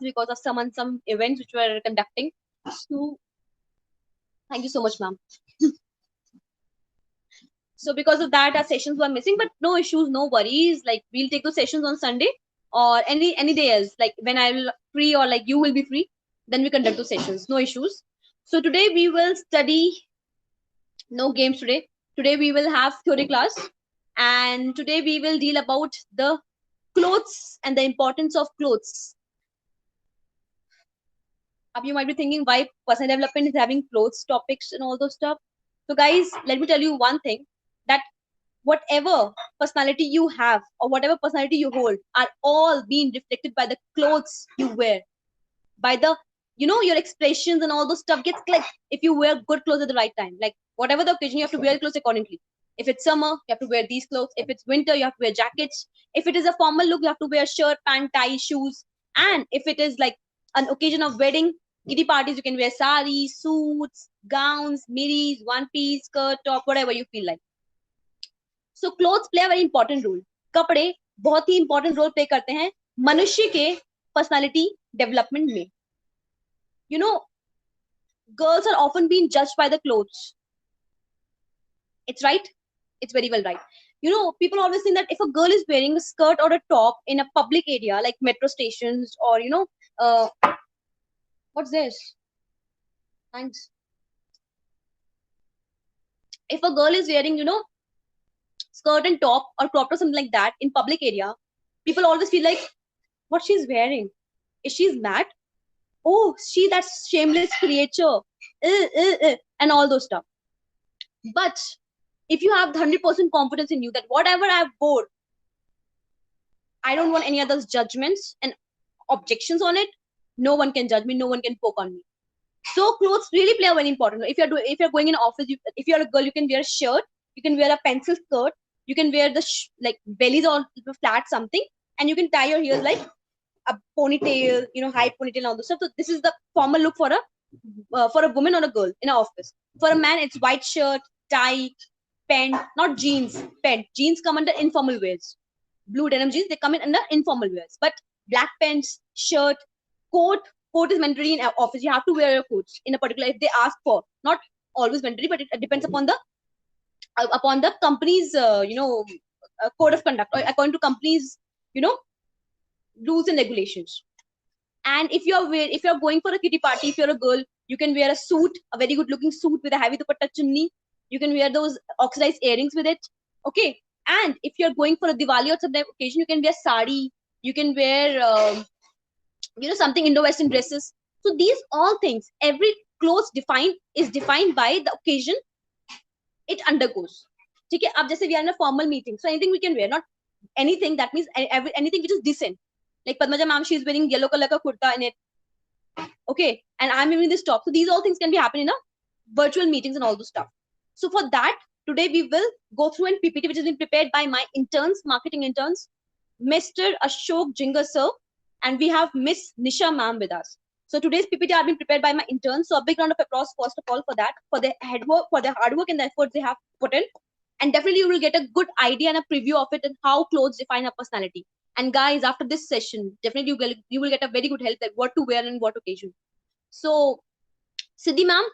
because of some events which were conducting. So thank you so much, ma'am. So because of that, our sessions were missing, but no issues, no worries. Like we'll take those sessions on Sunday or any day else. Like when I'm free or like you will be free, then we conduct those sessions. No issues. So today we will study. No games today. Today we will have theory class, and today we will deal about the clothes and the importance of clothes. You might be thinking why personal development is having clothes topics and all those stuff. So guys, let me tell you one thing, that whatever personality you have or whatever personality you hold are all being reflected by the clothes you wear, by the your expressions and all those stuff gets clicked if you wear good clothes at the right time. Like whatever the occasion, you have to wear clothes accordingly. If it's summer, you have to wear these clothes. If it's winter, you have to wear jackets. If it is a formal look, you have to wear shirt, pant, tie, shoes. And if it is like an occasion of wedding, kitty parties, you can wear saris, suits, gowns, miris, one piece, skirt, top, whatever you feel like. So clothes play a very important role. कपड़े बहुत ही important role play करते हैं मनुष्य के personality development में. You know, girls are often being judged by the clothes. It's right. It's very well right. You know, people always think that if a girl is wearing a skirt or a top in a public area like metro stations or what's this? Thanks. If a girl is wearing skirt and top or crop or something like that in public area, people always feel like what she's wearing. Is she mad? Oh, she that shameless creature, and all those stuff. But if you have 100% confidence in you that whatever I've wore, I don't want any other's judgments and objections on it. No one can judge me. No one can poke on me. So clothes really play a very important role. If you're going in office, if you're a girl, you can wear a shirt. You can wear a pencil skirt. You can wear the like bellies or flat something, and you can tie your hair like a ponytail, high ponytail and all this stuff. So this is the formal look for a woman or a girl in an office. For a man, it's white shirt, tie, pant, not jeans. Pant. Jeans come under informal wears. Blue denim jeans, they come in under informal wears. But black pants, shirt, coat. Coat is mandatory in office. You have to wear your coats in a particular if they ask for. Not always mandatory, but it depends upon the company's code of conduct or according to company's rules and regulations. And if you're going for a kitty party, if you're a girl, you can wear a suit, a very good looking suit with a heavy dupatta chunni. You can wear those oxidized earrings with it. Okay. And if you're going for a Diwali or some type of occasion, you can wear sari. You can wear something Indo-Western dresses. So these all things, every clothes is defined by the occasion it undergoes. Okay. Ab jaise we are in a formal meeting, so anything we can wear, not anything. That means anything which is decent. Like Padmaja ma'am, she's wearing yellow color ka kurta in it. Okay. And I'm wearing this top. So these all things can be happening in a virtual meetings and all those stuff. So for that, today we will go through an PPT which has been prepared by my interns, marketing interns, Mr. Ashok Jinger sir, and we have Miss Nisha ma'am with us. So today's PPT have been prepared by my interns. So a big round of applause first of all for that, for their hard work and the efforts they have put in. And definitely you will get a good idea and a preview of it and how clothes define a personality. And guys, after this session, definitely you will get a very good help like what to wear and what occasion. So, Siddhi ma'am.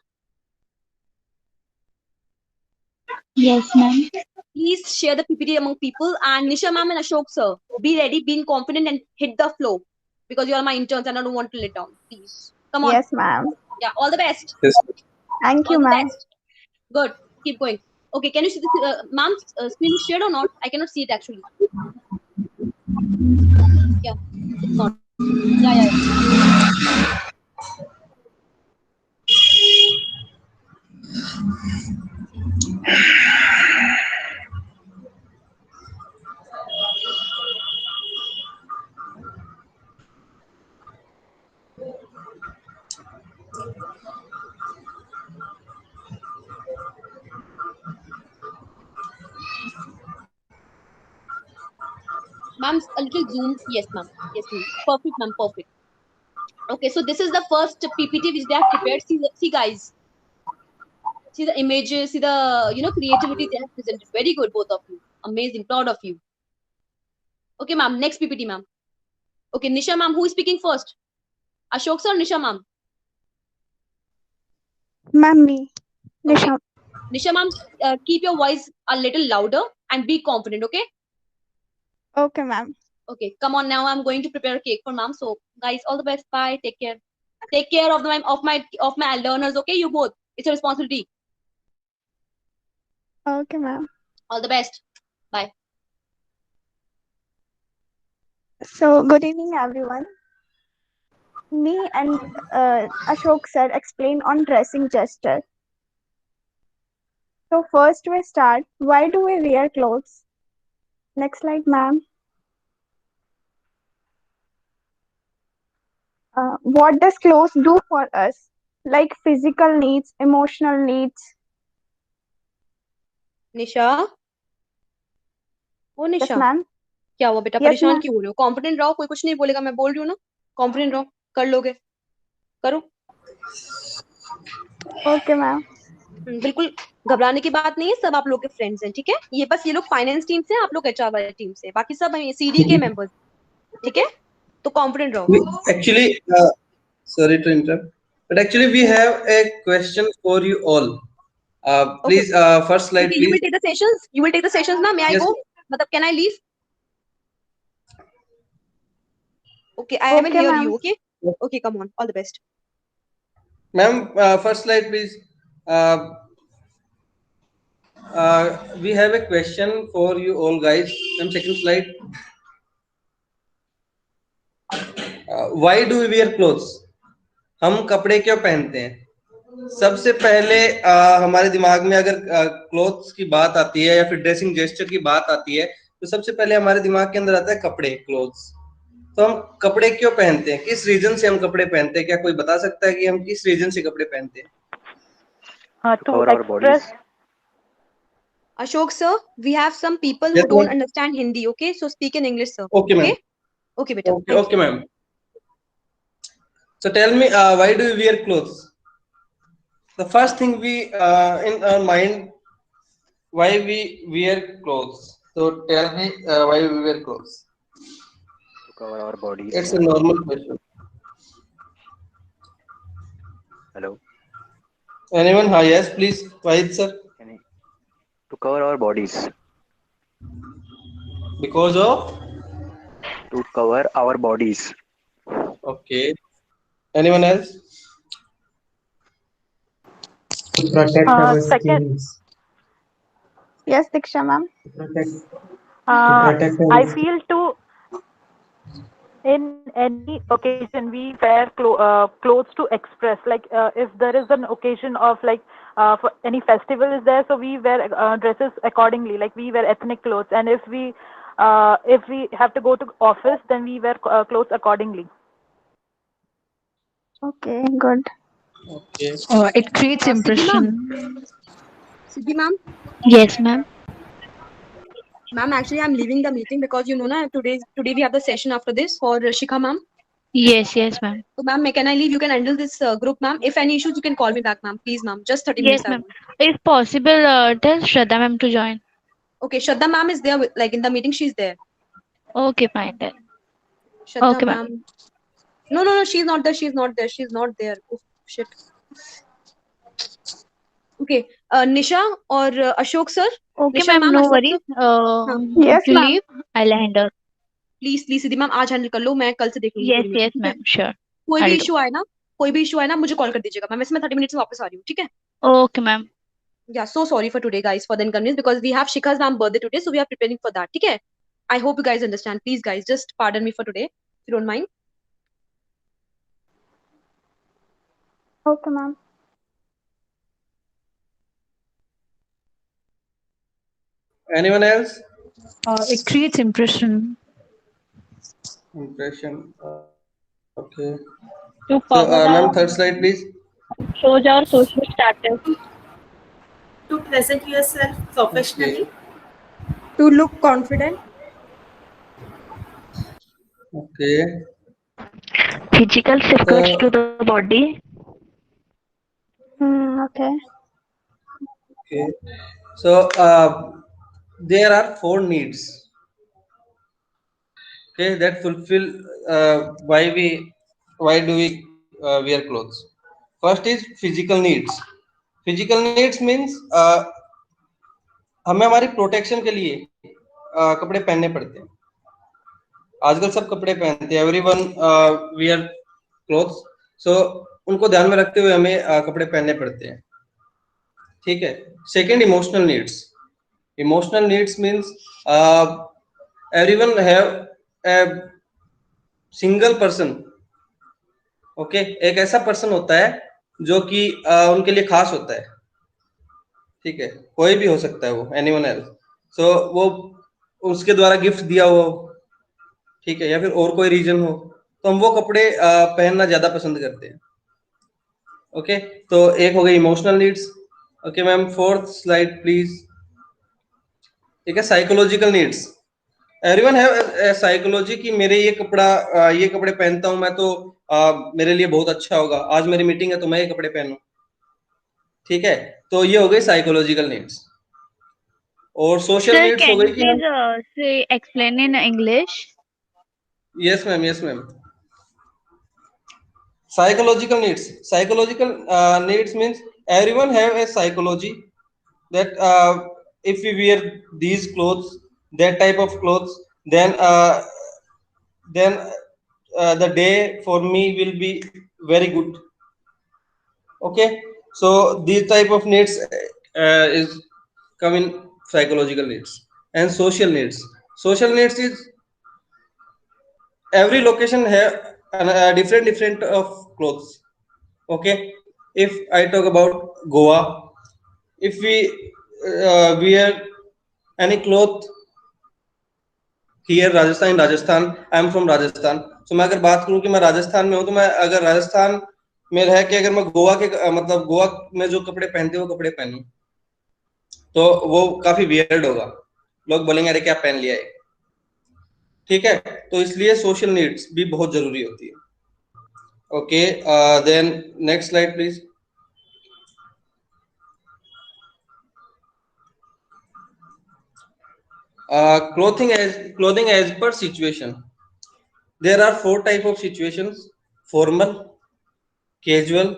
Yes, ma'am. Please share the PPT among people. And Nisha ma'am and Ashok sir, be ready, be confident and hit the flow. Because you are my interns and I don't want to let down. Please. Come on. Yes, ma'am. Yeah, all the best. Yes. Thank you, All the ma'am. best. Good. Keep going. Okay, can you see the ma'am's screen is shared or not? I cannot see it actually. Yeah, it's not. Yeah. Ma'am, a little zoom. Yes, ma'am. Yes, ma'am. Perfect, ma'am. Perfect. Okay, so this is the first PPT which they have prepared. See guys. See the images. See the creativity they have presented. Very good, both of you. Amazing. Proud of you. Okay, ma'am. Next PPT, ma'am. Okay, Nisha, ma'am. Who is speaking first? Ashok sir or Nisha ma'am? Ma'am, me. Okay. Nisha. Nisha ma'am, keep your voice a little louder and be confident, okay? Okay, ma'am. Okay, come on now. I'm going to prepare a cake for ma'am. So guys, all the best. Bye. Take care. Take care of my learners, okay? You both. It's a responsibility. Okay, ma'am. All the best. Bye. So, good evening, everyone. Me and Ashok sir explain on dressing gesture. So, first we start. Why do we wear clothes? Next slide, ma'am. What does clothes do for us? Like physical needs, emotional needs. Nisha O Yes, Nisha ma'am. क्या हुआ बेटा? Yes, परेशान ma'am. क्यों हो रहे हो? Confident रहो, कोई कुछ नहीं बोलेगा, मैं बोल रही हूँ ना। कॉन्फिडेंट रहो, कर लोगे, करो। Okay, ma'am. बिल्कुल घबराने की बात नहीं है, सब आप लोग के फ्रेंड्स हैं, ठीक है? ये बस ये लोग फाइनेंस टीम से, आप लोग एचआर वाली टीम से, बाकी सब सीडी के मेंबर्स, ठीक है? तो कॉन्फिडेंट रहो। Actually, sorry to interrupt, but actually we have a question for you all. Please, first slide, Okay, you please. will take the sessions. You will take the sessions now. May I Yes. go? मतलब can I leave? Okay, I will Okay, hear ma'am. you. Okay. Okay, come on. All the best. Ma'am, first slide, please. We have a question for you all, guys. Ma'am, second slide. Why do we wear clothes? हम कपड़े क्यों पहनते हैं? सबसे पहले हमारे दिमाग में अगर क्लोथ्स की बात आती है या फिर ड्रेसिंग जेस्चर की बात आती है, तो सबसे पहले हमारे दिमाग के अंदर आता है कपड़े, क्लोथ्स। तो हम कपड़े क्यों पहनते हैं? किस रीजन से हम कपड़े पहनते हैं? क्या कोई बता सकता है कि हम किस रीजन से कपड़े पहनते हैं? To express. Ashok sir, we have some people Yes, who don't ma'am. understand Hindi. Okay, so speak in English, sir. Okay, ma'am. Okay, beta. Okay, okay, ma'am. So tell me, why do you wear clothes? The first thing we in our mind, why we wear clothes. So tell me, why we wear clothes. To cover our bodies. It's a normal question. Hello. Anyone? Yes, please. Wahid sir. To cover our bodies. Because of? To cover our bodies. Okay. Anyone else? To protect our Second, skins. Yes, Diksha, ma'am. To protect our I feel in any occasion we wear clothes to express. Like if there is an occasion of like for any festival is there, so we wear dresses accordingly. Like we wear ethnic clothes, and if we have to go to office, then we wear clothes accordingly. Okay, good. Okay. It creates impression. Siddhi ma'am. Yes, ma'am. Ma'am, actually, I'm leaving the meeting because you know, na, today we have the session after this for Shikha ma'am. Yes, ma'am. So, ma'am, can I leave? You can handle this group, ma'am. If any issues, you can call me back, ma'am. Please, ma'am. Just 30 minutes. Yes, ma'am. If possible, tell Shraddha ma'am to join. Okay, Shraddha ma'am is there, like in the meeting, she's there. Okay, fine then. Shraddha Okay, ma'am. No, she's not there. She's not there. She's not there. Oh, shit. Okay, Nisha or Ashok sir. Okay, Nisha ma'am, no Ashok worries. sir. Yes, you ma'am. leave, I'll handle. Please Siddhi ma'am आज handle कर लो, मैं कल से देख लूंगी पूरी Yes, meeting, ठीक है? ma'am. Sure. कोई भी I'll इशू आए ना, मुझे कॉल कर दीजिएगा मैम। वैसे मैं 30 मिनट्स में वापस आ रही हूँ, ठीक है? Okay, ma'am. Yeah, so sorry for today guys for the inconvenience because we have Shikha's ma'am birthday today, so we are preparing for that, ठीक है? I hope you guys understand. Please guys, just pardon me for today if you don't mind. Okay, ma'am. Anyone else? It creates impression. Impression. Okay. To So, cover ma'am, our third slide, please. shows our social status. To present yourself professionally. Okay. To look confident. Okay. Physical secrets to the body. Okay. Okay. So, there are 4 needs. Okay, that fulfill why do we wear clothes. First is physical needs. Physical needs means हमें हमारी protection के लिए कपड़े पहनने पड़ते हैं. आजकल सब कपड़े पहनते हैं, एवरीवन वियर क्लोथ्स, सो उनको ध्यान में रखते हुए हमें कपड़े पहनने पड़ते हैं. ठीक है. Second, emotional needs. Emotional needs means everyone have a single person. Okay, एक ऐसा पर्सन होता है जो कि उनके लिए खास होता है. ठीक है, कोई भी हो सकता है वो, एनीवन एल्स. सो वो उसके द्वारा गिफ्ट दिया हो, ठीक है, या फिर और कोई रीजन हो, तो हम वो कपड़े पहनना ज्यादा पसंद करते हैं. ओके, तो एक हो गई emotional needs. Okay ma'am, fourth slide please. ठीक है, psychological needs. Everyone have psychology कि मेरे ये कपड़े पहनता हूं मैं तो मेरे लिए बहुत अच्छा होगा, आज मेरी मीटिंग है तो मैं ये कपड़े पहनूं. ठीक है, तो ये हो गई साइकोलॉजिकल नीड्स. और सोशल Sir, नीड्स हो can गई you कि हम. please say explain in English? Yes ma'am, yes ma'am. Psychological needs. Psychological needs means everyone have a psychology that if we wear these clothes, that type of clothes, then the day for me will be very good. Okay, so these type of needs is come in psychological needs. And social needs. Social needs is every location have different of clothes. Okay, if I talk about Goa, if we wear any cloth here Rajasthan, I am from Rajasthan, so मैं अगर बात करूं कि मैं राजस्थान में हूं, तो मैं अगर राजस्थान में रह के अगर मैं गोवा के मतलब गोवा में जो कपड़े पहनते हैं वो कपड़े पहनूं, तो वो काफी वियर्ड होगा, लोग बोलेंगे अरे क्या पहन लिया है. ठीक है, तो इसलिए सोशल नीड्स भी बहुत जरूरी होती है. Okay, then next slide please. Clothing as per situation. There are 4 type of situations: formal, casual,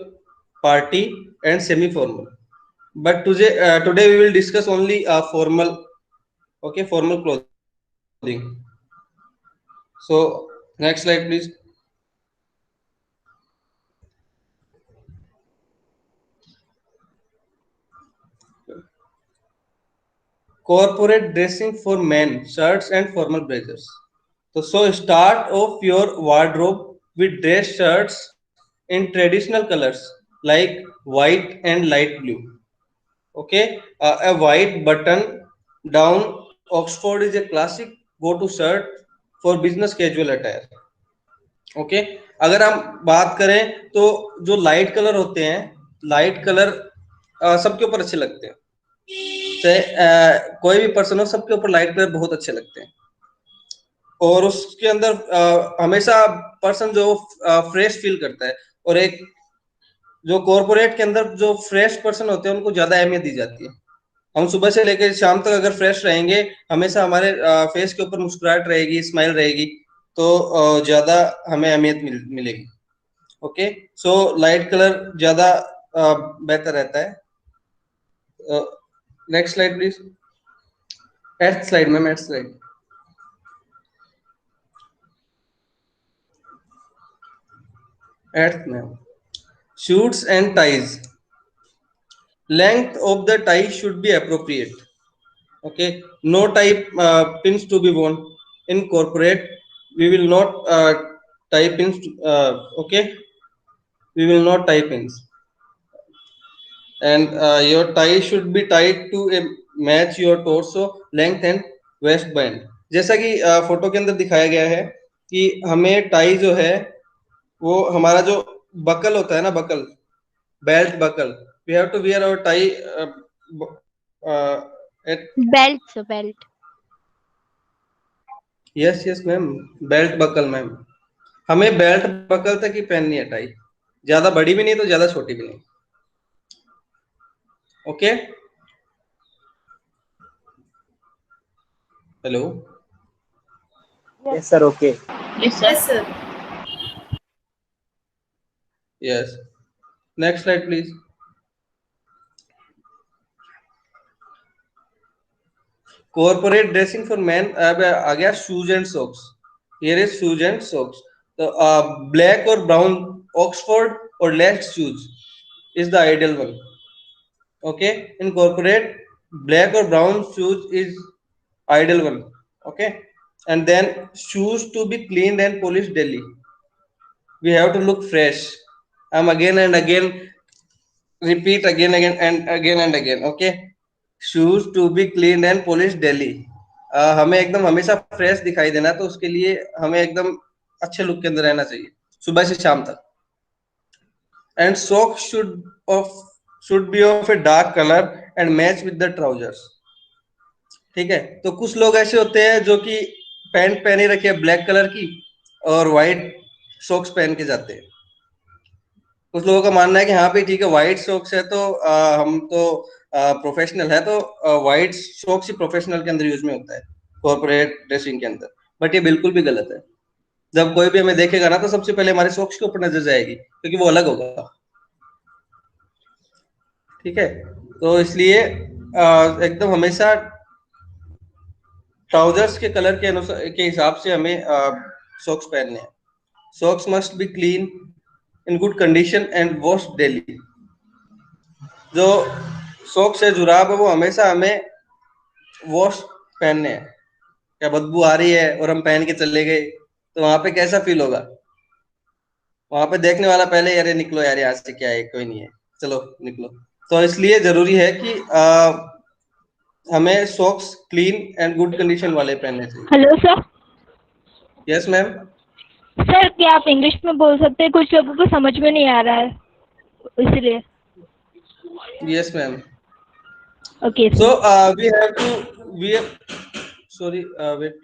party, and semi-formal. But today we will discuss only formal. Okay, formal clothing. So next slide, please. Corporate dressing for men: shirts and formal blazers. So start off your wardrobe with dress shirts in traditional colors like white and light blue. Okay, a white button down Oxford is a classic go-to shirt for business casual attire. Okay, अगर हम बात करें तो जो light colour होते हैं, light colour सबके ऊपर अच्छे लगते हैं, चाहे कोई भी पर्सन हो, सबके ऊपर लाइट कलर बहुत अच्छे लगते हैं. और उसके अंदर हमेशा पर्सन जो फ्रेश फील करता है, और एक जो कॉर्पोरेट के अंदर जो फ्रेश पर्सन होते हैं उनको ज्यादा अहमियत दी जाती है. हम सुबह से लेकर शाम तक अगर फ्रेश रहेंगे, हमेशा हमारे फेस के ऊपर मुस्कुराहट रहेगी, स्माइल रहेगी, तो ज्यादा हमें अहमियत मिलेगी. ओके, सो लाइट कलर ज्यादा बेहतर रहता है. Next slide please. Eight slide ma'am, eight slide. Eight ma'am. Suits and ties. Length of the tie should be appropriate. Okay, no tie pins to be worn. In corporate, we will not tie pins. Okay, we will not tie pins. And your tie should be tied to match your torso length and waistband. जैसा कि photo के अंदर दिखाया गया है कि हमें tie जो है वो हमारा जो बकल होता है ना, buckle, belt buckle, we have to wear our tie at Belt, sir, belt. yes ma'am, belt buckle ma'am. हमें बेल्ट बकल तक ही पहननी है टाई, ज्यादा बड़ी भी नहीं तो ज्यादा छोटी भी नहीं. Okay, hello. Yes, sir. Okay. Yes, sir. Yes. Next slide, please. Corporate dressing for men. अब आ गया shoes and socks. Here is shoes and socks. So black or brown Oxford or laced shoes is the ideal one. Okay, in corporate, black or brown shoes is ideal one. Okay, and then shoes to be cleaned and polished daily. We have to look fresh. I'm again and again repeat again and again. Okay, shoes to be cleaned and polished daily. हमें एकदम हमेशा fresh दिखाई देना, तो उसके लिए हमें एकदम अच्छे लुक के अंदर रहना चाहिए सुबह से शाम तक. And socks should be of a dark color and match with the trousers. ठीक है, तो कुछ लोग ऐसे होते हैं जो कि पैंट पहने रखे ब्लैक कलर की और व्हाइट सॉक्स पहन के जाते हैं. कुछ लोगों का मानना है कि हाँ भाई ठीक है, व्हाइट सॉक्स है तो हम तो प्रोफेशनल है, तो व्हाइट सॉक्स ही प्रोफेशनल के अंदर यूज में होता है, कॉर्पोरेट ड्रेसिंग के अंदर. बट ये बिल्कुल भी गलत है. जब कोई भी हमें देखेगा ना, तो सबसे पहले हमारे सॉक्स के ऊपर नजर जाएगी, क्योंकि वो अलग होगा. ठीक है, तो इसलिए एकदम हमेशा ट्राउजर्स के कलर के अनुसार के हिसाब से हमें सॉक्स पहनने हैं. Socks must be clean, in good condition and wash daily. जो सॉक्स है, जुराब है, वो हमेशा हमें वॉश पहनने हैं. क्या बदबू आ रही है और हम पहन के चले गए, तो वहां पे कैसा फील होगा? वहां पे देखने वाला पहले यार निकलो यार, यहाँ से क्या है, कोई नहीं है, चलो निकलो. तो इसलिए जरूरी है कि हमें socks clean and good condition वाले पहनने चाहिए. Hello sir. Yes ma'am. Sir क्या आप इंग्लिश में बोल सकते हैं? कुछ लोगों को समझ में नहीं आ रहा है, इसलिए. Yes ma'am. Okay. So we have to sorry, wait.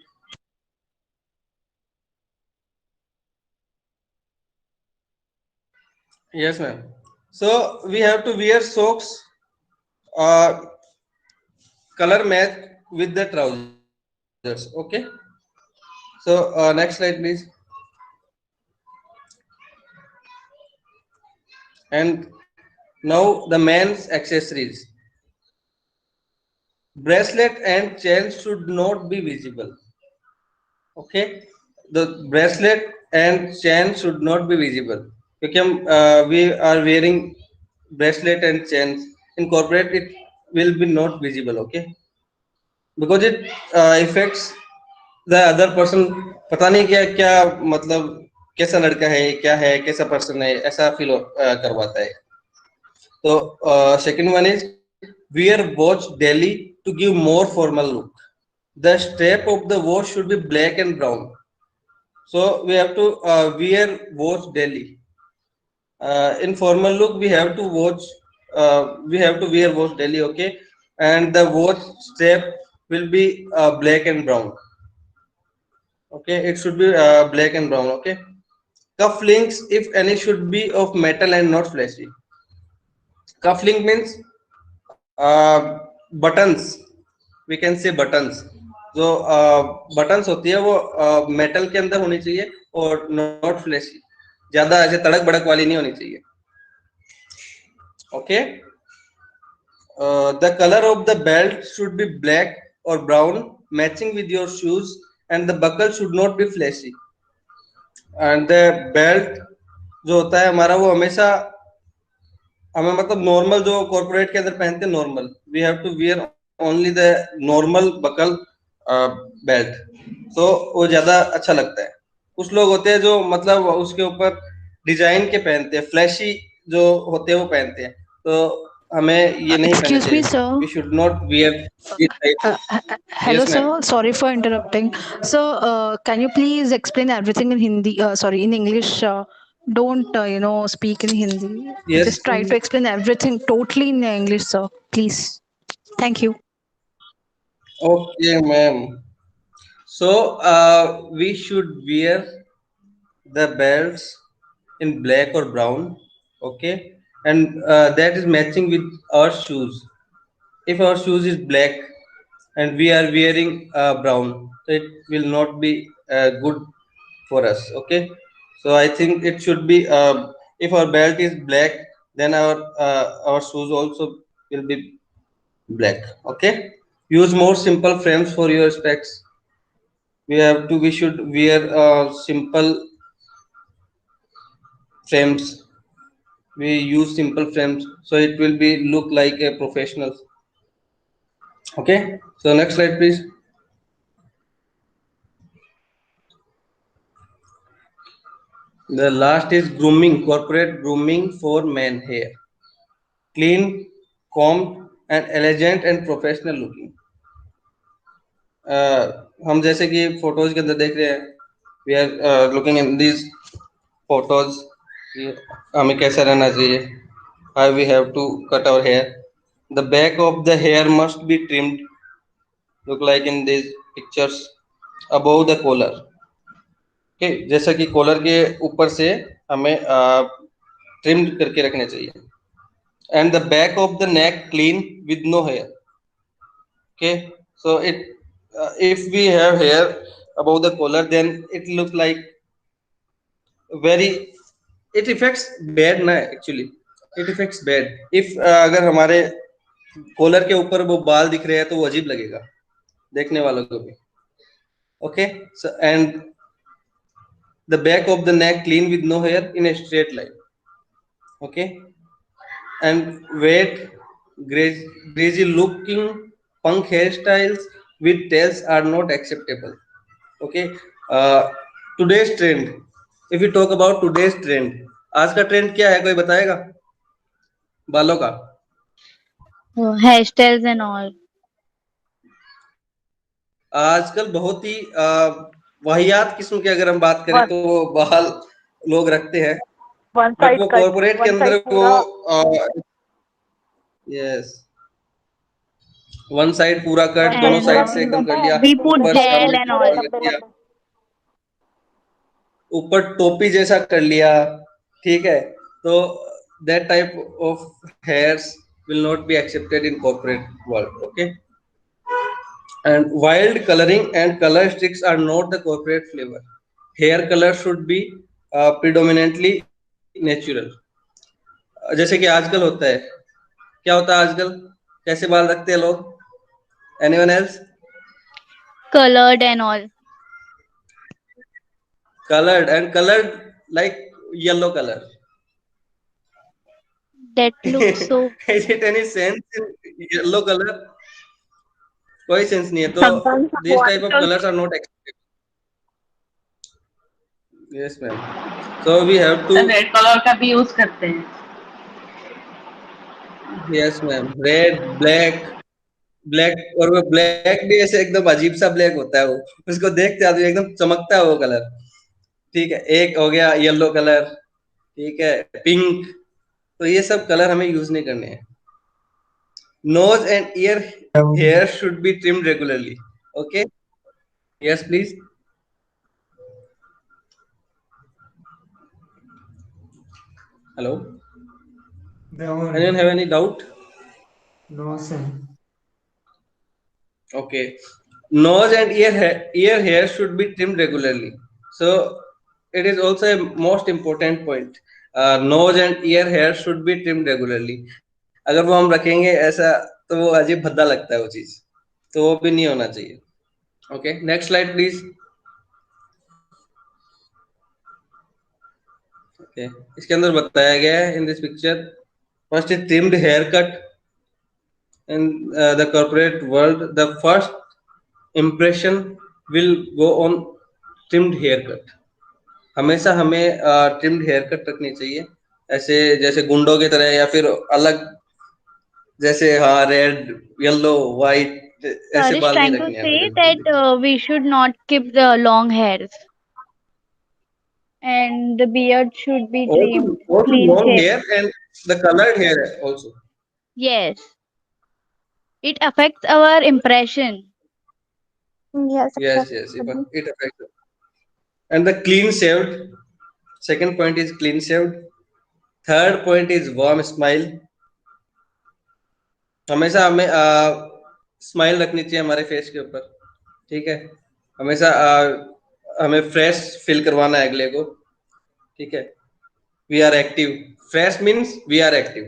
Yes ma'am. So we have to wear socks color match with the trousers. Okay, so next slide please. And now the men's accessories. Bracelet and chain should not be visible. Okay, the bracelet and chain should not be visible, क्योंकि हम we are wearing bracelet and chains in corporate, it will be not visible. Okay, because it affects the other person. पता नहीं क्या क्या मतलब कैसा लड़का है, क्या है, कैसा पर्सन है, ऐसा फील करवाता है. तो second one is wear watch daily to give more formal look. The strap of the watch should be black and brown. So we have to wear watch daily. In formal look, we have to wear watch daily. Okay, and the watch strap will be black and brown. Okay, it should be black and brown. Okay, cuff links, if any, should be of metal and not flashy. Cuff link means buttons. We can say buttons. जो buttons होती है वो metal के अंदर होनी चाहिए और not flashy, ज्यादा ऐसे तड़क भड़क वाली नहीं होनी चाहिए. Okay, the colour of the belt should be black और brown matching with your shoes and the buckle should not be flashy. And the belt जो होता है हमारा, वो हमेशा हमें मतलब नॉर्मल जो कॉर्पोरेट के अंदर पहनते हैं normal, we have to wear only the normal buckle belt, तो वो ज्यादा अच्छा लगता है. कुछ लोग होते हैं जो मतलब उसके ऊपर डिजाइन के पहनते हैं, फ्लैशी जो होते हैं वो पहनते हैं, तो हमें ये नहीं पहनना Excuse me, चाहिए. sir. We should not wear this type. Hello, Yes, sir. ma'am. Sorry for interrupting. So, can you please explain everything in Hindi? Sorry, in English. Don't speak in Hindi. Yes. Just try to explain everything totally in English, sir. Please. Thank you. Okay, ma'am. So we should wear the belts in black or brown. Okay, and that is matching with our shoes. If our shoes is black and we are wearing brown, so it will not be good for us. Okay, so I think it should be If our belt is black, then our shoes also will be black. Okay, use more simple frames for your specs. We should wear simple frames. We use simple frames so it will be look like a professional. Okay, so next slide please. The last is grooming, corporate grooming for men hair. Clean, combed and elegant and professional looking. हम जैसे कि photos के अंदर देख रहे हैं, we are looking in these photos, हमें कैसा रहना चाहिए, how we have to cut our hair. The back of the hair must be trimmed, look like in these pictures, above the collar. Okay, जैसा कि कॉलर के ऊपर से हमें ट्रिम्ड करके रखने चाहिए. And the back of the neck clean with no hair. Okay, so if we have hair above the collar, then it looks like very, it affects bad ना actually, it affects bad. If अगर हमारे collar के ऊपर वो बाल दिख रहे हैं तो वो अजीब लगेगा देखने वालों को भी. Okay, so and the back of the neck clean with no hair in a straight line. Okay, and wet greasy looking punk hairstyles with tails are not acceptable. Okay, today's trend, if we talk about today's trend, आज का trend क्या है, कोई बताएगा बालों का? Hairstyles and all. आजकल बहुत ही वाहियात किस्म की अगर हम बात करें तो वो बाल लोग रखते हैं, बट वो कॉर्पोरेट के अंदर वो यस वन साइड पूरा कट, दोनों साइड से एकदम कर लिया, We put gel and all. ऊपर टोपी जैसा कर लिया. ठीक है, तो that type of hairs will not be accepted in corporate world. Okay, and wild coloring and color sticks are not the corporate flavor. Hair color should be predominantly natural. जैसे कि आजकल होता है, क्या होता है आजकल, कैसे बाल रखते हैं लोग? Anyone else? Colored and all. Colored like yellow color. That looks so. Is it any sense in yellow color? कोई सेंस नहीं है. तो these type of colors are not acceptable. Yes ma'am. So we have to. Red colour का भी use करते हैं. Yes ma'am. Red, black और वो ब्लैक भी ऐसे एकदम अजीब सा ब्लैक होता है, वो उसको देखते आदमी एकदम चमकता है वो कलर. ठीक है, एक हो गया येलो कलर, ठीक है, पिंक. तो ये सब कलर हमें यूज नहीं करने हैं. Nose and ear hair should be trimmed regularly. Okay, yes please. Hello, anyone have any doubt? No sir. Okay, nose and ear hair should be trimmed regularly. So it is also a most important point. Nose and ear hair should be trimmed regularly. अगर वो हम रखेंगे ऐसा तो वो अजीब भद्दा लगता है वो चीज, तो वो भी नहीं होना चाहिए. Okay, next slide please. Okay, इसके अंदर बताया गया है in this picture, first is trimmed hair cut. In the corporate world, the first impression will go on trimmed haircut. हमेशा हमें trimmed haircut रखनी चाहिए, ऐसे जैसे गुंडों की तरह, या फिर अलग जैसे हाँ रेड, येलो, व्हाइट ऐसे बाल नहीं रखने हैं. Say that we should not keep the long hairs, and the beard should be trimmed. Also long hair and the colored hair also. Yes. It affects our impression. Yes. Yes, it affects. And the clean shaved. Second point is clean shaved. Third point is warm smile. हमेशा हमें smile रखनी चाहिए हमारे face के ऊपर. ठीक है, हमेशा हमें फ्रेश फील करवाना है अगले को. ठीक है, we are active. Fresh means we are active.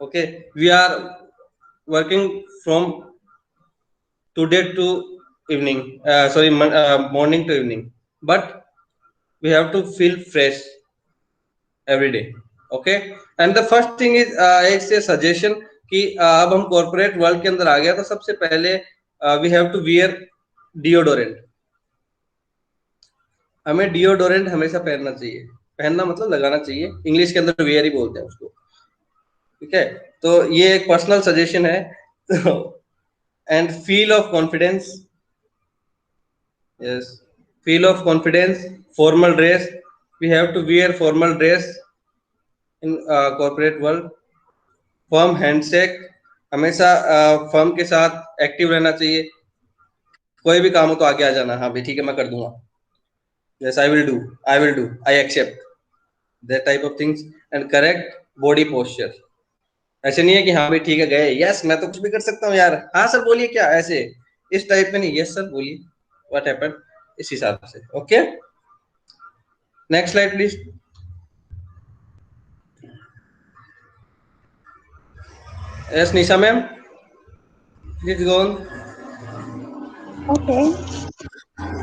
Okay, we are working from today to evening, morning to evening, but we have to feel fresh every day. Okay, and the first thing is एक से suggestion कि अब हम corporate world के अंदर आ गया, तो सबसे पहले we have to wear deodorant. हमें डिओडोरेंट हमेशा पहनना चाहिए. पहनना मतलब लगाना चाहिए, इंग्लिश के अंदर वेयर ही बोलते हैं उसको. ठीक है, तो ये एक पर्सनल सजेशन है. And feel of confidence. Yes, feel of confidence. Formal dress, we have to wear formal dress in corporate world. Firm handshake, हमेशा फर्म के साथ एक्टिव रहना चाहिए. कोई भी काम हो तो आगे आ जाना, हाँ भाई ठीक है मैं कर दूंगा. Yes, I will do. I accept. That type of things. And correct body posture. ऐसे नहीं है कि हाँ भाई ठीक है गए, यस मैं तो कुछ भी कर सकता हूँ यार, हाँ सर बोलिए क्या, ऐसे इस टाइप में नहीं, यस सर बोलिए व्हाट हैपेंड, इस हिसाब से. Okay, next slide please. Yes Nisha ma'am, please go on. Okay.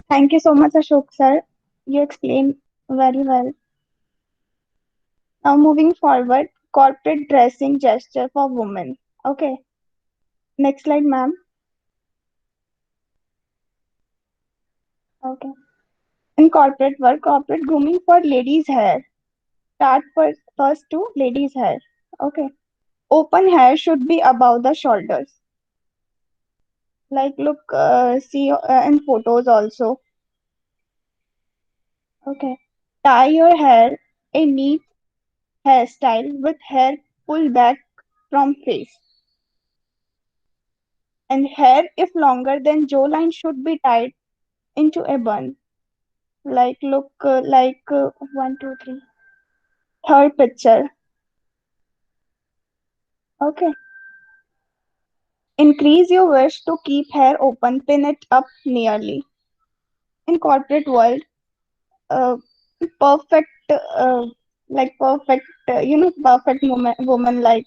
Thank you so much, Ashok sir. You explained very well. Now moving forward, corporate dressing gesture for women. Okay. Next slide, ma'am. Okay. In corporate work, corporate grooming for ladies' hair. Start first to ladies' hair. Okay. Open hair should be above the shoulders. Like look, see in photos also. Okay. Tie your hair a neat hairstyle with hair pulled back from face. And hair, if longer than jawline, should be tied into a bun. Like look, 1, 2, 3. Third picture. Okay. Increase your wish to keep hair open, pin it up nearly. In corporate world, perfect, perfect, perfect woman like.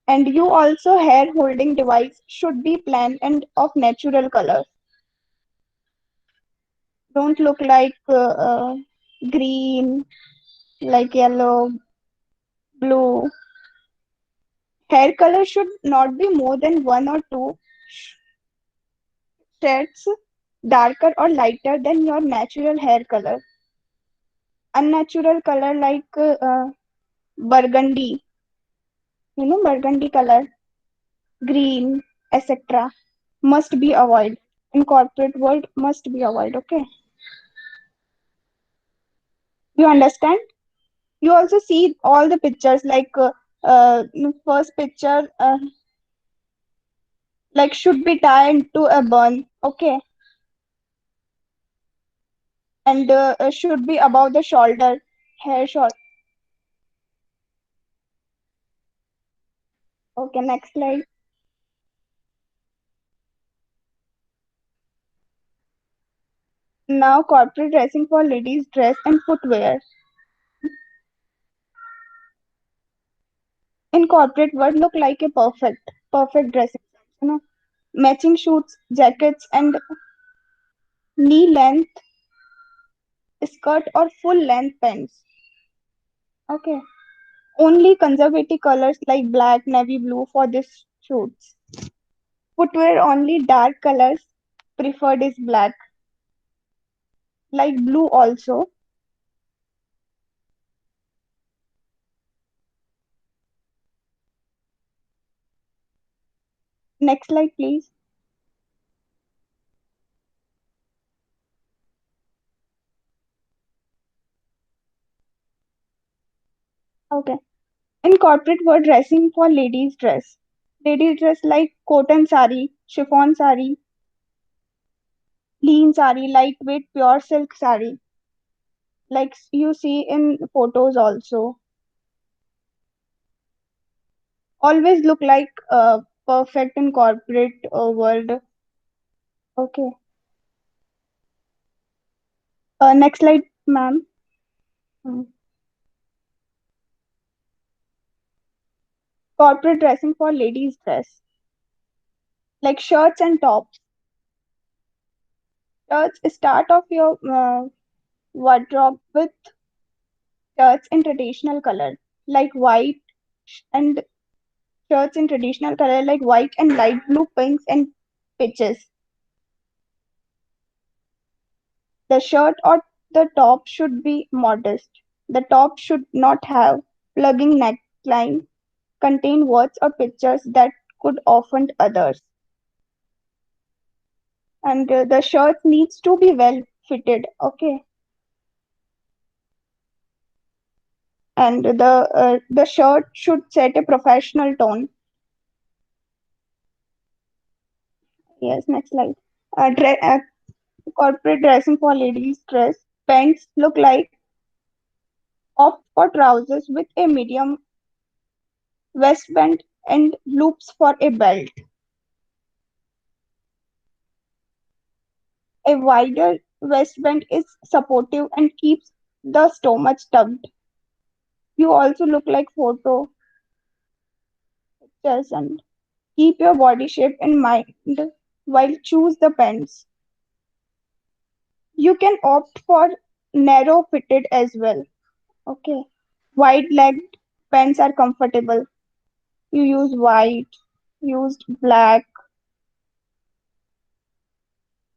And you also hair holding device should be plain and of natural color. Don't look like green, like yellow, blue. Hair color should not be more than 1 or 2 shades darker or lighter than your natural hair color. Unnatural color like burgundy, burgundy color, green, etc. must be avoided. In corporate world, must be avoided. Okay. You understand? You also see all the pictures like first picture like should be tied to a bun. Okay. And should be above the shoulder, hair short. Okay, next slide. Now corporate dressing for ladies dress and footwear. In corporate world look like a perfect dressing, matching suits, jackets and knee length skirt or full length pants. Okay. Only conservative colors like black, navy blue for this shoots. Footwear only dark colors preferred is black. Like blue also. Next slide, please. Okay. In corporate world, dressing for ladies dress. Ladies dress like cotton sari, chiffon sari, lean sari, lightweight pure silk sari. Like you see in photos also. Always look like perfect in corporate world. Okay. Next slide, ma'am. corporate dressing for ladies dress, like shirts and tops. Shirts start off your wardrobe with shirts in traditional color, like white, and shirts in traditional color like white and light blue, pinks and peaches. The shirt or the top should be modest. The top should not have plugging neckline, contain words or pictures that could offend others. And the shirt needs to be well fitted, okay? And the shirt should set a professional tone. Yes, next slide. Corporate dressing for ladies dress. Pants look like opt for trousers with a medium waistband and loops for a belt. A wider waistband is supportive and keeps the stomach tucked. You also look like photo pictures and keep your body shape in mind while choose the pants. You can opt for narrow fitted as well. Okay. Wide legged pants are comfortable. You use white, used black,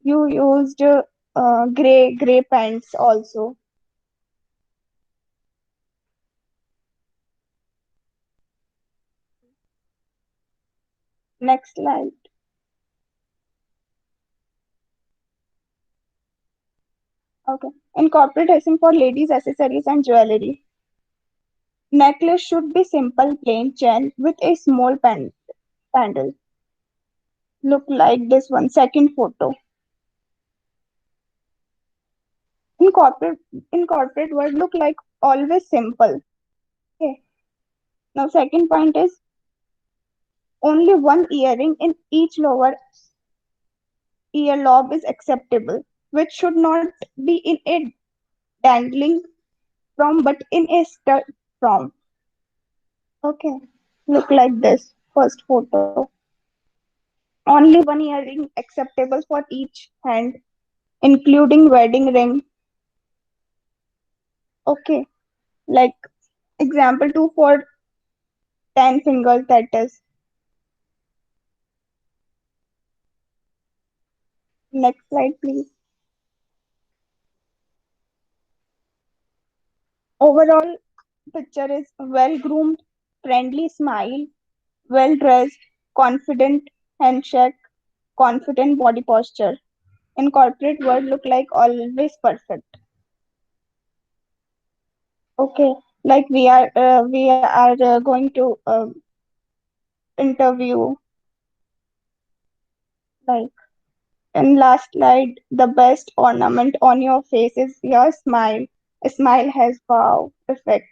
you used gray pants also. Next slide. Okay. In corporate dressing for ladies, accessories and jewelry. Necklace should be simple, plain chain with a small pendant. Look like this one, second photo. In corporate, in corporate world, look like always simple. Okay. Now, second point is only one earring in each lower earlobe is acceptable, which should not be in a dangling from, but in a stud from. Okay. Look like this, first photo. Only one earring acceptable for each hand, including wedding ring. Okay. Like example 2 for 10 fingers, that is. Next slide, please. Overall picture is well groomed, friendly smile, well dressed, confident handshake, confident body posture. In corporate world look like always perfect. Okay, like we are going to interview, like in last slide, the best ornament on your face is your smile. A smile has wow effect.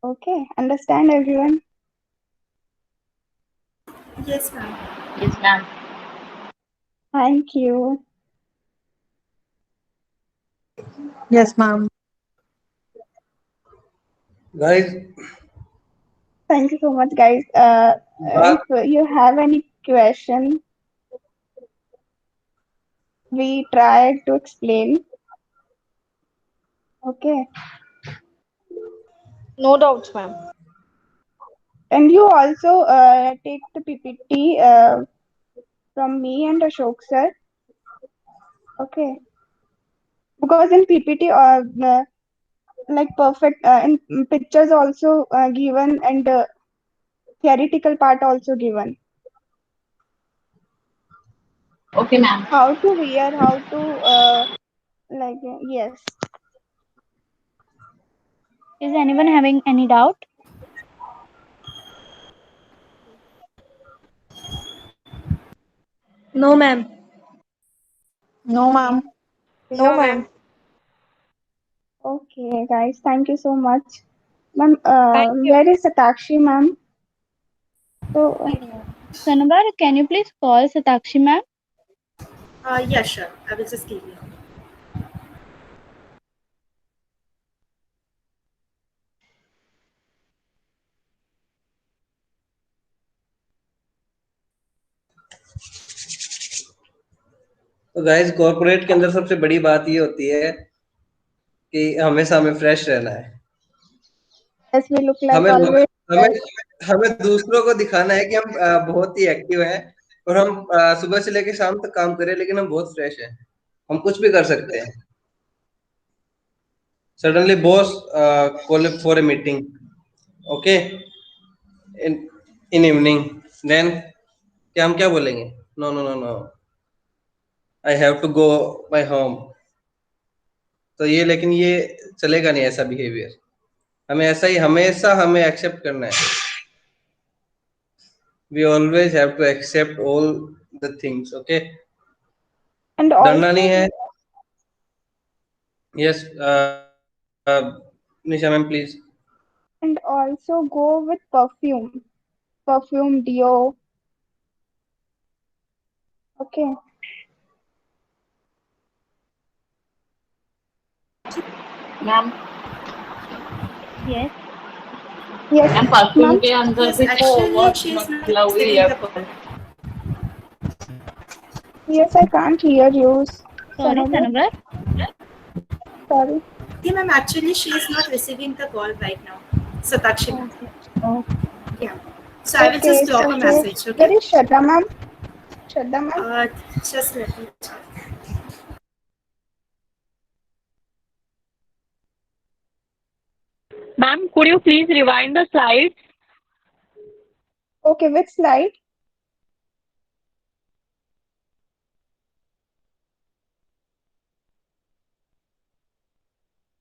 Okay, understand everyone? Yes, ma'am. Yes, ma'am. Thank you. Yes, ma'am. Guys, Thank you so much, guys. If you have any question, we try to explain. Okay. No doubts, ma'am. And you also take the PPT from me and Ashok sir. Okay. Because in PPT, like perfect, in pictures also given and theoretical part also given. Okay, ma'am. How to wear, how to like yes. Is anyone having any doubt? No, ma'am. No, ma'am. No, ma'am. Okay, guys, thank you so much. Ma'am, Thank you. where is Satakshi, ma'am? So, Sanabar, can you please call Satakshi ma'am? Yeah, sure. I will just give you. तो guys corporate के अंदर सबसे बड़ी बात ये होती है कि हमेशा हमें फ्रेश रहना है। Yes, we look like हमें always हमें fresh. हमें दूसरों को दिखाना है कि हम बहुत ही एक्टिव हैं और हम सुबह से लेकर शाम तक काम करें, लेकिन हम बहुत फ्रेश हैं, हम कुछ भी कर सकते हैं। Suddenly boss call for a meeting, okay, in evening, then क्या हम क्या बोलेंगे? No no no no, I have to go my home. तो ये, लेकिन ये चलेगा नहीं ऐसा बिहेवियर। हमें ऐसा ही हमेशा हमें एक्सेप्ट करना है। We always have to accept all the things, okay. And डरना नहीं also, है। Yes Nisha ma'am please. and also go with perfume, deo. Okay. Ma'am Yes. Yes, ma'am perfume ma'am. के अंदर Yes, भी तो actually, बहुत she is not मतलब हुई receiving है। the. Yes, I can't hear you. Sorry, Sanogar. Sanogar. Sorry. Yeah, ma'am. Actually, she is not receiving the call right now. Satakshi ma'am. Okay. Okay. Yeah. So I will Okay, just drop a so message. where Okay. is Shraddha ma'am? Shraddha ma'am. Just let me check. Ma'am, could you please rewind the slides? Okay, which slide?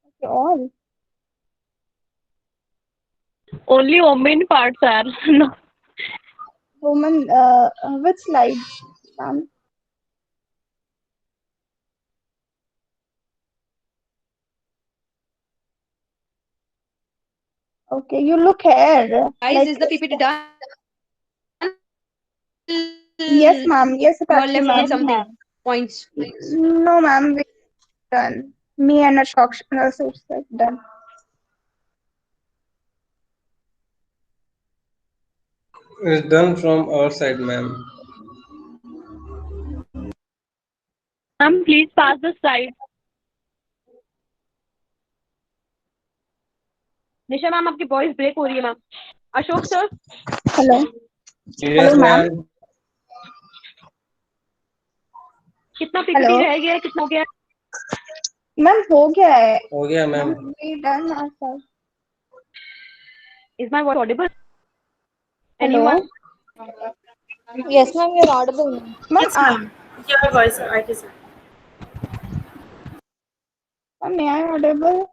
Okay, all. Only women parts are. No. Woman, which slide, ma'am? Okay, you look here. Guys, Like, is the PPT done? yes, ma'am. Yes, You are Satakshi left ma'am. with something. Points. No, ma'am. We done. Me and Ashok said done. It's done from our side, ma'am. Ma'am, please pass the slide. Nisha ma'am आपकी voice break हो रही है ma'am. Ashok sir. Hello. Yes, Hello, ma'am. ma'am. कितना PPT Hello. रह गया है, कितना हो गया? मैम हो गया है। हो गया ma'am. We done our side. Is my voice audible? Hello. Anyone? Yes, ma'am, you're audible. Ma'am, Yes, ma'am. Your voice, I guess. may I audible?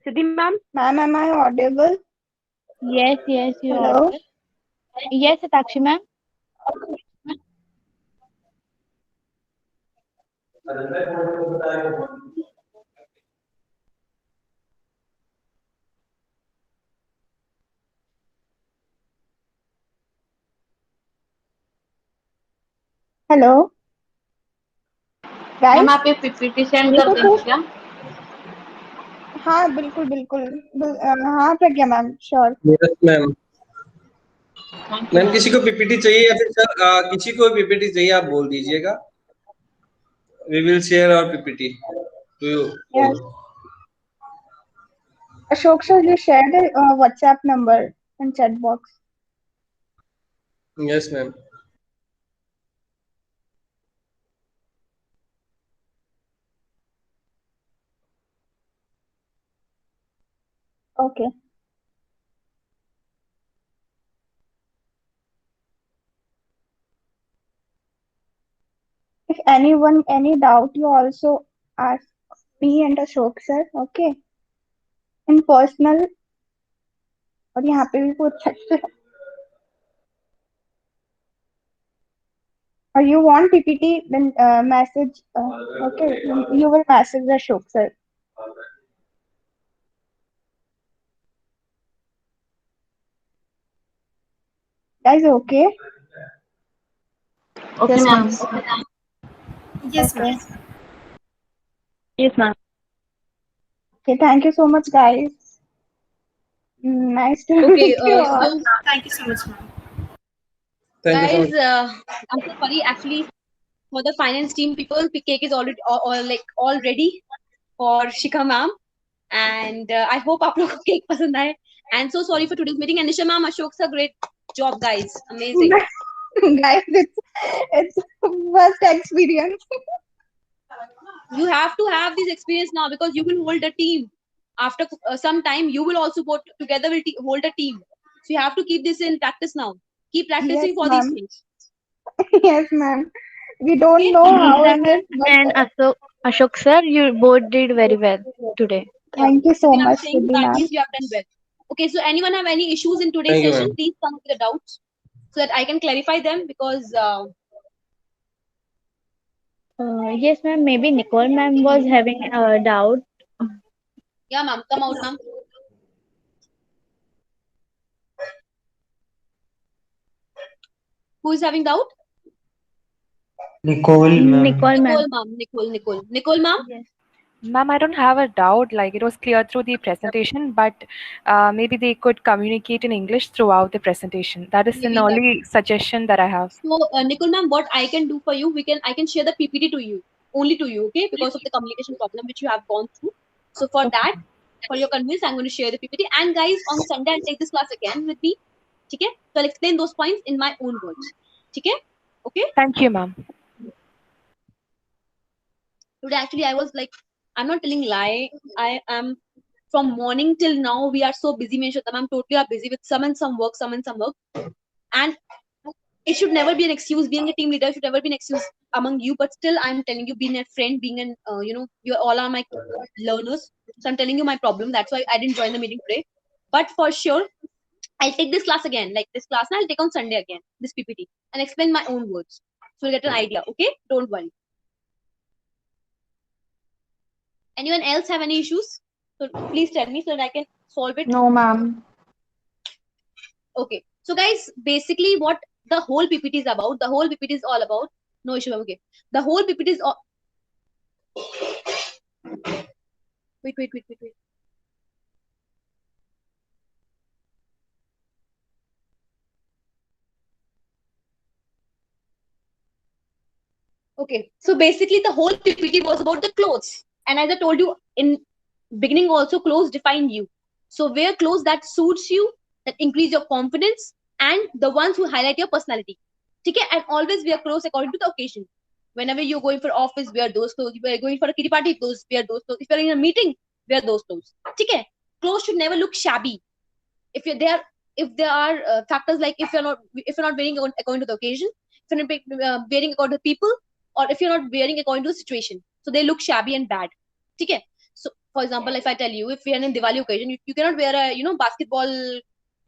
Siddhi ma'am? Ma'am, am I audible? Yes, yes, you're Hello. audible. Yes, Satakshi ma'am. Hello ma'am guys. आप ये PPT send कर देंगे क्या? हाँ बिल्कुल बिल्कुल हाँ Pragya ma'am sure. Yes ma'am. Ma'am किसी को पीपीटी चाहिए या फिर सर किसी को पीपीटी चाहिए आप बोल दीजिएगा। We will share our PPT to you. Ashok sir, you shared a WhatsApp number in chat box. Yes ma'am. Okay. If anyone any doubt, you also ask me and Ashok sir. Okay. In personal और यहाँ पे भी पूछ सकते हैं। Or you want PPT, then message. Okay, you will message Ashok sir. Guys, okay? Okay, Yes, ma'am. Yes, Okay. ma'am. Yes, ma'am. Okay, thank you so much, guys. Nice to Okay, meet you all. Thank you so much, ma'am. Thank you so Guys, much. I'm so sorry. Actually, for the finance team people, the cake is already all ready for Shikha ma'am, and I hope आप लोग को cake पसंद आए. And so sorry for today's meeting. And Nisha ma'am, Ashok sir, great job, guys. Amazing. Guys, it's first experience. You have to have this experience now because you will hold a team. After some time, you will also go together will hold a team. So you have to keep this in practice now. Keep practicing Yes, for these ma'am. things. Yes, ma'am. We don't Okay? know how Nisha is ma'am it, but and Ashok sir, you both did very well today. Yeah. thank you so If you are much, saying Siddhi that ma'am. means you have done well. Okay, so anyone have any issues in today's Thank you, session? ma'am. Please come with the doubts so that I can clarify them because Yes, ma'am. Maybe Nicole ma'am was having a doubt. yeah, ma'am, come out, ma'am. Who is having doubt? Nicole, ma'am. Nicole ma'am. Nicole, ma'am. Yes. Ma'am, I don't have a doubt. Like it was clear through the presentation, but maybe they could communicate in English throughout the presentation. That is the Maybe that. only suggestion that I have. So, Nicole, ma'am, what I can do for you, I can share the PPT to you, only to you, okay? Because of the communication problem which you have gone through. So for that, for your convenience, I'm going to share the PPT. And guys, on Sunday, I'll take this class again with me. Okay? So I'll explain those points in my own words. Okay? Okay? Thank you, ma'am. Today, actually, I was like, I'm not telling lie. I am from morning till now. We are so busy, Shweta ma'am. Totally are busy with some and some work, and it should never be an excuse. Being a team leader should never be an excuse among you. But still, I'm telling you, being a friend, being an you all are my learners. So I'm telling you my problem. That's why I didn't join the meeting today. But for sure, I'll take this class again, like this class, and I'll take on Sunday again this PPT and explain my own words, so you get an idea. Okay, don't worry. Anyone else have any issues? So please tell me so that I can solve it. No, ma'am. Okay. So guys, basically what the whole PPT is about, the whole PPT is all about. No issue. Okay. The whole PPT is all. Wait. Okay. So basically the whole PPT was about the clothes. And as I told you in beginning also, clothes define you. So wear clothes that suits you, that increase your confidence, and the ones who highlight your personality. Okay? And always wear clothes according to the occasion. Whenever you're going for office, wear those clothes. If you're going for a kitty party, wear those clothes. If you're in a meeting, wear those clothes. Okay? Clothes should never look shabby. If there are factors like if you're not wearing according to the occasion, if you're not wearing according to people, or if you're not wearing according to the situation, so they look shabby and bad. Okay? So for example, if I tell you, if we are in Diwali occasion, you cannot wear a basketball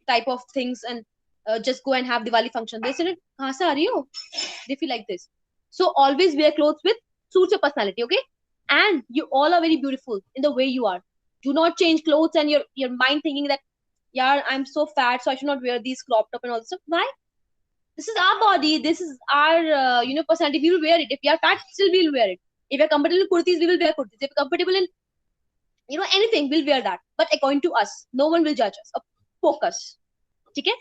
type of things and just go and have Diwali function. They said, "Kahan se aa rahi ho?" They feel like this. So always wear clothes with suits your personality. Okay? And you all are very beautiful in the way you are. Do not change clothes and your mind thinking that, yeah, I'm so fat, so I should not wear these cropped up and all this stuff. Why? This is our body. This is our personality. We will wear it. If we are fat, still we will wear it. If we are comfortable in kurtis, we will wear kurtis. If we are comfortable in anything, we'll wear that. But according to us, no one will judge us. Focus. Okay?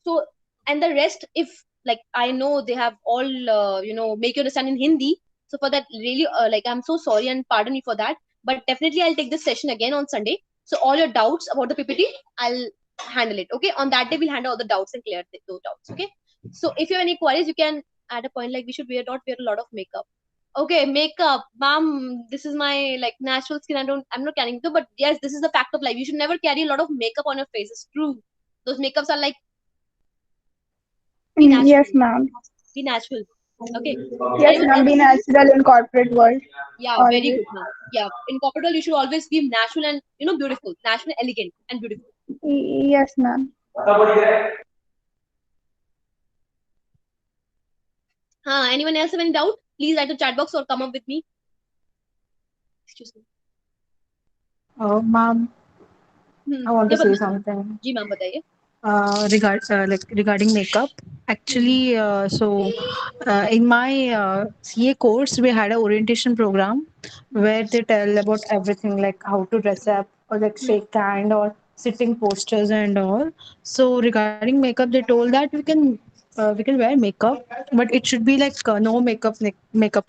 So, and the rest, if like I know they have all make you understand in Hindi. So for that, really I'm so sorry and pardon me for that. But definitely I'll take this session again on Sunday. So all your doubts about the PPT, I'll handle it. Okay? On that day, we'll handle all the doubts and clear those doubts. Okay? So if you have any queries, you can add a point like we should not wear a lot of makeup. Okay, makeup, ma'am. This is my natural skin. I'm not carrying it, but yes, this is the fact of life. You should never carry a lot of makeup on your face. It's true. Those makeups are like be natural. Yes, ma'am. Be natural. Okay. Yes, ma'am. Be natural in corporate world. Yeah, Always. very good, ma'am. Yeah, in corporate world, you should always be natural and beautiful, natural, elegant, and beautiful. Yes, ma'am. Anyone else have any doubt? Please write to chat box or come up with me. Excuse me. Oh, ma'am. I want to say something. जी ma'am बताइए. Regarding makeup, actually, in my CA course, we had an orientation program where they tell about everything, like how to dress up or like shake hand or sitting postures and all. So regarding makeup, they told that we can we can wear makeup, but it should be like no makeup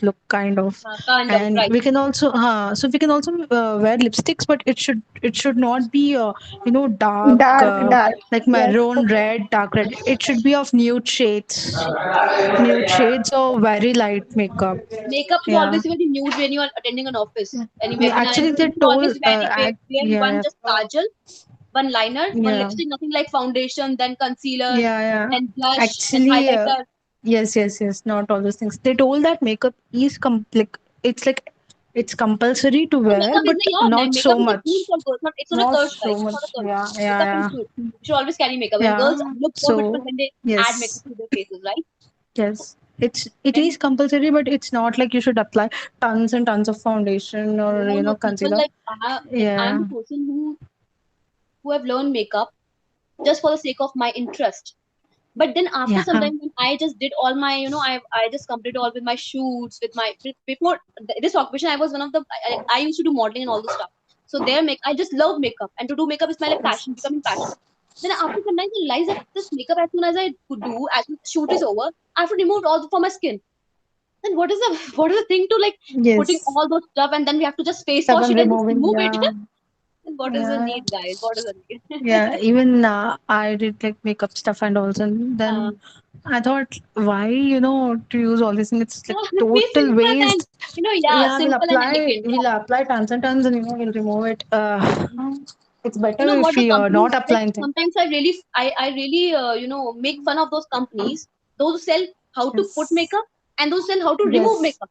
look kind of. Kind of, And right. we can also so we can also wear lipsticks, but it should not be dark Dark. like Yes. maroon red, dark red. It should be of nude shades or very light makeup. Makeup should Yeah. always be very nude when you are attending an office. Anyway, Yeah, actually they you should always told wear one yeah, just kajal, one liner, one yeah, lipstick, nothing like foundation, then concealer, yeah. then blush, then Actually, highlighter. yes, not all those things. They told that makeup is it's compulsory to No, wear, makeup is but not makeup so is a much. tool for girls. It's not a Not curse, so guys. It's much. not a curse. Yeah, Makeup is yeah, good. You should always carry makeup. And yeah. girls look so beautiful So when they add makeup yes, to their faces, right? yes. It When is compulsory, but it's not like you should apply tons and tons of foundation or no people concealer. I'm Yeah. the person who have learned makeup just for the sake of my interest. But then after some Yeah. time, when I just did all my, I just completed all with my shoots, with my before this occupation, I was one of the I used to do modeling and all this stuff. So there, I just love makeup, and to do makeup is my like passion, becoming passion. Then after some time, I realized that this makeup, as soon as I could do, as soon as the shoot is over, I have to remove all from my skin. Then what is the what is the thing to like putting Yes. all those stuff, and then we have to just face Step wash and it and just removing. remove it. Yeah. Then what is the Yeah. need, guys? What is the need? Yeah, even I did like makeup stuff and also, and Uh, then I thought, why, to use all these things? It's like be total simple and waste. yeah, Yeah, simple and elegant. we'll apply tons and tons, and we'll remove it. It's You better know if what the we companies not like apply anything. sometimes I really make fun of those companies, those who sell how to put Yes. makeup and those sell how to remove Yes. makeup.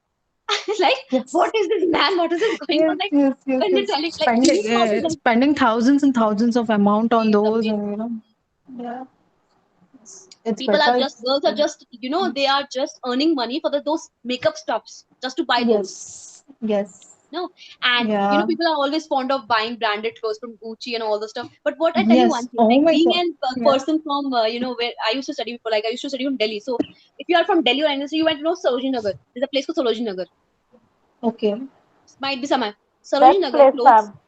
Like, Yes. what is this, man, what is this going on? Like, Yes. when they're Yes. telling like you know how to like Spending thousands and thousands of amount on it's those, amazing. and yeah, it's People are better. just girls are just they are just earning money for those makeup stuffs just to buy those. Yes. No, and Yeah. people are always fond of buying branded clothes from Gucci and all the stuff. But what I tell you one Yes. thing, Oh like my being God. a Yeah. person from where I used to study before, like I used to study from Delhi. So if you are from Delhi or anything, you went to know Sarojini Nagar. There's a place called Sarojini Nagar. Okay. Might be some Sarojini Best Nagar place, clothes. ma'am.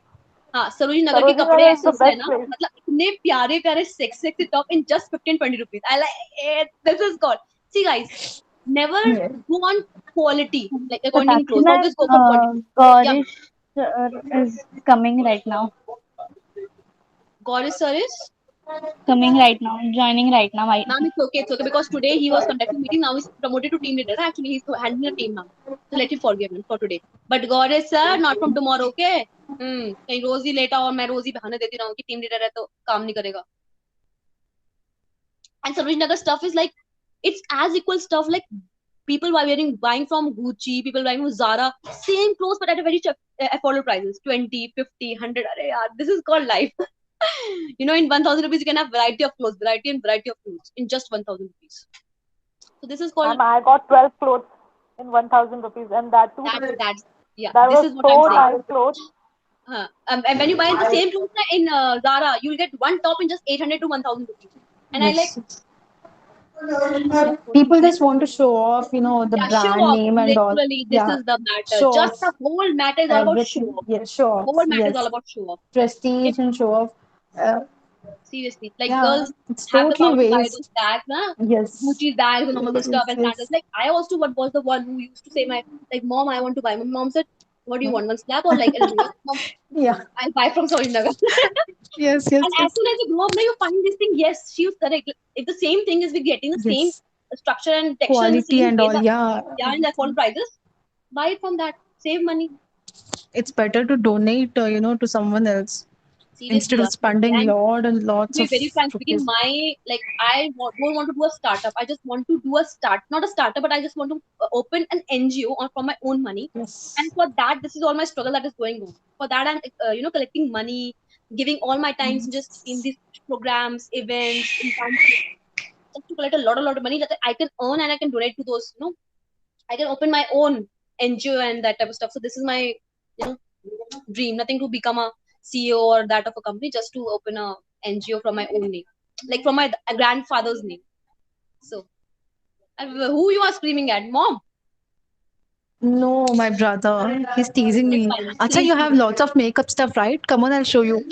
हाँ सरोजिनी नगर के Sarojini कपड़े Nagar is ऐसे the होते हैं best ना place. मतलब इतने प्यारे प्यारे sexy top in just 15-20 rupees. I like this is God. See guys, never Yeah. go on quality like according to Satakshi clothes. ma'am, Always go for quantity. Yeah, Gaurish is coming right now. Gaurish sir is Coming right now, joining right now. ma'am, it's okay because today he was conducting meeting. Now he's promoted to team leader. Actually, he's handling a team now. So let him forgive him for today. But Gaurish sir, not from tomorrow, okay? कहीं रोज ही लेटा और मैं रोज ही बहाने देती रहूं कि team leader है तो काम नहीं करेगा. And Sarojini Nagar stuff is like it's as equal stuff like people buying from Gucci, people buying from Zara, same clothes but at a very affordable prices, 20, 50, 100. Arey yaar, this is called life. In 1,000 rupees you can have variety of clothes, variety of clothes in just 1,000 rupees. So this is called I got 12 clothes in 1,000 rupees, and that too. that's yeah. That This was is what I'm so saying. nice clothes. And when you buy the same clothes in Zara, you'll get one top in just 800 to 1,000 rupees. And I like People just want to show off, the show brand off. name and all. Literally, this Yeah. is the matter. Show Just off the whole matter is all about show everything. off. Yeah, show off. Whole matter is all Yes. about show off. Prestige and show off. Seriously, like Yeah, girls it's have the totally power to buy waste. those bags, huh? Yes. Gucci bags and all this stuff and Yes. sandals. Like I also was the one who used to say mom, I want to buy. My mom said, what do you want? One slab or like anything else? Mom, Yeah. I'll buy from Sarojini Nagar. Yes. And as soon as you grow up, now you find this thing. Yes, she was correct. If the same thing is we're getting the same Yes. structure and texture in the Quality same and way, all. Yeah. in the full prices, buy it from that. Save money. It's better to donate, to someone else Seriously, instead yeah. of spending And lot and to lots be of very frank speaking, rupees. don't want to do a startup. I just want to do not a startup, but I just want to open an NGO from my own money. Yes. And for that, this is all my struggle that is going on. For that, I'm collecting money, giving all my time just in these programs, events, internships, just to collect a lot of money that I can earn and I can donate to those. I can open my own NGO and that type of stuff. So this is my dream. Nothing to become a CEO or that of a company, just to open a NGO from my own name, like from my grandfather's name. So, who you are screaming at, mom? No, my brother. He's teasing me. It's fine. Acha, you have lots of makeup stuff, right? Come on, I'll show you.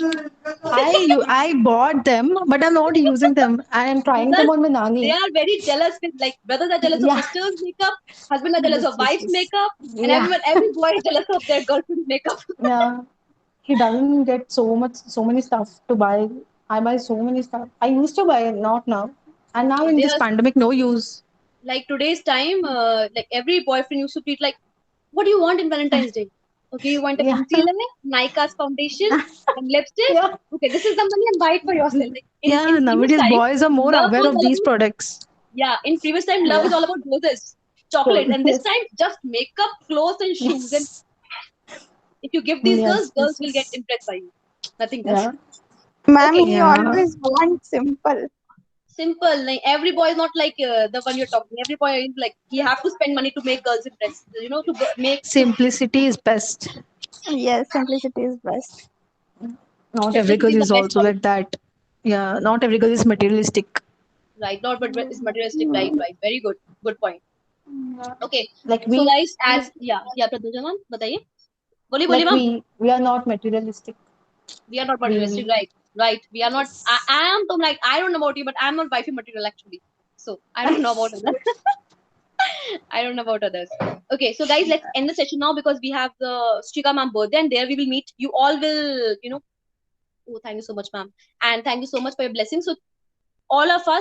I bought them, but I'm not using them. I am trying them Because on my they nani. are very jealous with, like, brothers are jealous of Yeah. sisters' makeup, husband are jealous Yes, of yes, wife's yes. makeup, and Yeah. every boy is jealous of their girlfriend's makeup. Yeah. He doesn't get so many stuff to buy. I buy so many stuff. I used to buy it, not now. And now in this There's pandemic, no use. like today's time, like every boyfriend used to treat like, what do you want in Valentine's Day? Okay, you want a Yeah. concealer, Nykaa's foundation, and lipstick. Yeah. Okay, this is the money and buy it for yourself. Like Yeah, in previous nowadays time, boys are more love aware was of all these about, products. yeah. In previous time, love is Yeah. all about roses, chocolate, and this Yes. time just makeup, clothes, and shoes. And Yes. if you give these girls, Yes. girls Yes. will get Yes. impressed by you. Nothing else. Yeah. Ma'am, Okay, he Yeah. always wants simple. simple. Like every boy is not like the one you're talking. Every boy is like he have to spend money to make girls impressed. You know, to make to Simplicity is best. Yes, simplicity is best. Not every simplicity girl is the is best also policy. like that. Yeah, not every girl is materialistic. Right, not but it's materialistic. Right, right. Very good. Good point. Okay. Like So we, guys, as yeah, Pratyuja ma'am, बताइए. बोलिए like ma'am. we are not materialistic. We are not We materialistic, right? Right. We are not. I am Tom. Like I don't know about you, but I'm not wifey material actually. So I don't know about others. I don't know about others. Okay, so guys, let's end the session now because we have the Strika ma'am birthday, and there we will meet. You all will, Oh, thank you so much, ma'am, and thank you so much for your blessings. So all of us.